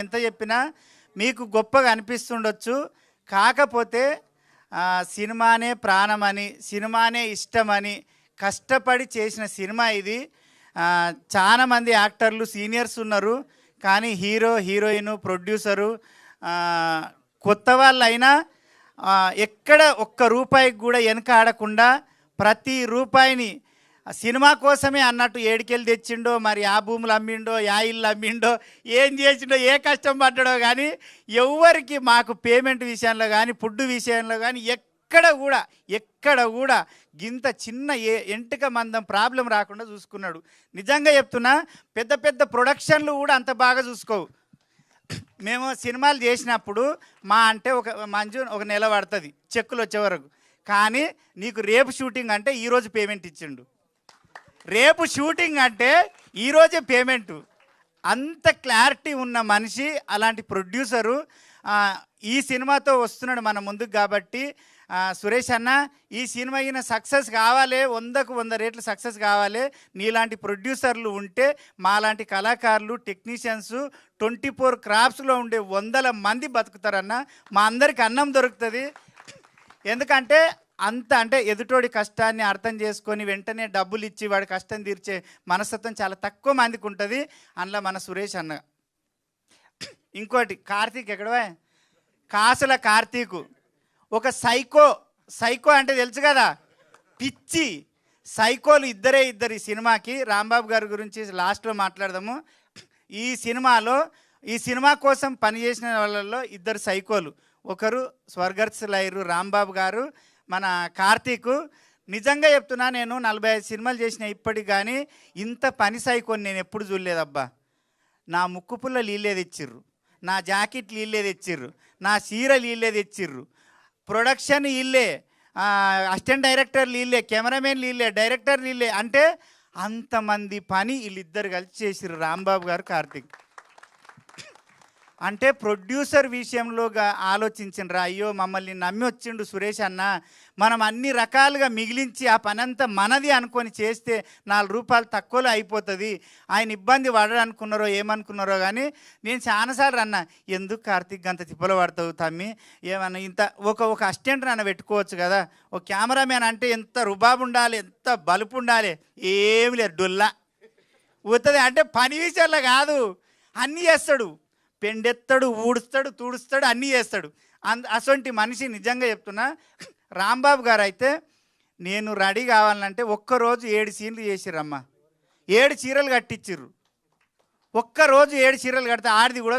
ఎంత చెప్పినా మీకు గొప్పగా అనిపిస్తుండొచ్చు. కాకపోతే సినిమానే ప్రాణమని, సినిమానే ఇష్టమని కష్టపడి చేసిన సినిమా ఇది. చాలామంది యాక్టర్లు సీనియర్స్ ఉన్నారు, కానీ హీరో, హీరోయిన్, ప్రొడ్యూసరు కొత్త వాళ్ళైనా ఎక్కడ ఒక్క రూపాయికి కూడా వెనక ఆడకుండా ప్రతి రూపాయిని సినిమా కోసమే అన్నట్టు ఏడికెళ్ళి తెచ్చిండో, మరి ఆ భూములు అమ్మిండో, యా ఇల్లు అమ్మిండో, ఏం చేసిండో, ఏ కష్టం పడ్డాడో, కానీ ఎవరికి మాకు పేమెంట్ విషయంలో కానీ ఫుడ్ విషయంలో కానీ ఎక్కడ కూడా గింత చిన్న ఎంటుక మందం ప్రాబ్లం రాకుండా చూసుకున్నాడు. నిజంగా చెప్తున్నా, పెద్ద పెద్ద ప్రొడక్షన్లు కూడా అంత బాగా చూసుకోవు. మేము సినిమాలు చేసినప్పుడు అంటే ఒక నెల పడుతుంది చెక్కులు వచ్చే వరకు. కానీ నీకు రేపు షూటింగ్ అంటే ఈరోజు పేమెంట్ ఇచ్చిండు, రేపు షూటింగ్ అంటే ఈరోజే పేమెంటు. అంత క్లారిటీ ఉన్న మనిషి, అలాంటి ప్రొడ్యూసరు ఈ సినిమాతో వస్తున్నాడు మన ముందుకు. కాబట్టి సురేష్ అన్న, ఈ సినిమా అయిన సక్సెస్ కావాలి, 100కు 100 రేట్లు సక్సెస్ కావాలి. నీలాంటి ప్రొడ్యూసర్లు ఉంటే మాలాంటి కళాకారులు, టెక్నీషియన్స్ 24 క్రాఫ్ట్స్లో ఉండే 100 మంది బతుకుతారన్న. మా అందరికి అన్నం దొరుకుతుంది. ఎందుకంటే అంటే ఎదుటోడి కష్టాన్ని అర్థం చేసుకొని వెంటనే డబ్బులు ఇచ్చి వాడి కష్టం తీర్చే మనస్తత్వం చాలా తక్కువ మందికి ఉంటుంది. అందులో మన సురేష్ అన్న. ఇంకోటి కార్తీక్, ఎక్కడవా కాసుల కార్తీకు ఒక సైకో అంటే తెలుసు కదా, పిచ్చి సైకోలు ఇద్దరు ఈ సినిమాకి. రాంబాబు గారి గురించి లాస్ట్లో మాట్లాడదాము. ఈ సినిమా కోసం పనిచేసిన వాళ్ళల్లో 2 సైకోలు. ఒకరు స్వర్గస్థులైరు రాంబాబు గారు, మన కార్తీకు. నిజంగా చెప్తున్నా, నేను 45 సినిమాలు చేసిన ఇప్పటికి కానీ ఇంత పని సైకోని నేను ఎప్పుడు చూడలేదబ్బా. నా ముక్కు పుల్ల నీళ్ళే తెచ్చిర్రు, నా జాకెట్ నీళ్ళే తెచ్చిర్రు, నా చీర నీళ్ళే తెచ్చిర్రు, ప్రొడక్షన్ వీళ్ళే, అసిస్టెంట్ డైరెక్టర్ వీళ్ళే, కెమెరామెన్ వీళ్ళే, డైరెక్టర్ వీళ్ళే. అంటే అంతమంది పని వీళ్ళిద్దరు కలిసి చేసిర్రు, రాంబాబు గారు, కార్తీక్. అంటే ప్రొడ్యూసర్ విషయంలో ఆలోచించినరా, అయ్యో మమ్మల్ని నమ్మి వచ్చిండు సురేష్ అన్న, మనం అన్ని రకాలుగా మిగిలించి ఆ పనంతా మనది అనుకొని చేస్తే 4 రూపాయలు తక్కువలో అయిపోతుంది. ఆయన ఇబ్బంది పడరనుకున్నారో ఏమనుకున్నారో, కానీ నేను చాలాసార్లు అన్నా, ఎందుకు కార్తీక్ అంత తిప్పలు పడతావు తమ్మి, ఏమన్నా ఇంత ఒక అసిస్టెంట్ అన్న పెట్టుకోవచ్చు కదా, ఒక కెమెరామెన్ అంటే ఎంత రుబాబు ఉండాలి, ఎంత బలుపు ఉండాలి. ఏమి లేదు, డొల్లా పోతుంది. అంటే పని విషయంలో కాదు, అన్నీ చేస్తాడు, పెండెత్తాడు, ఊడుస్తాడు, తుడుస్తాడు, అన్నీ చేస్తాడు. అసొంటి మనిషి. నిజంగా చెప్తున్నా, రాంబాబు గారు అయితే నేను రెడీ కావాలంటే ఒక్కరోజు 7 సీన్లు చేసిర్రమ్మ, 7 చీరలు కట్టించిర్రు. ఒక్కరోజు 7 చీరలు కడితే ఆడిది కూడా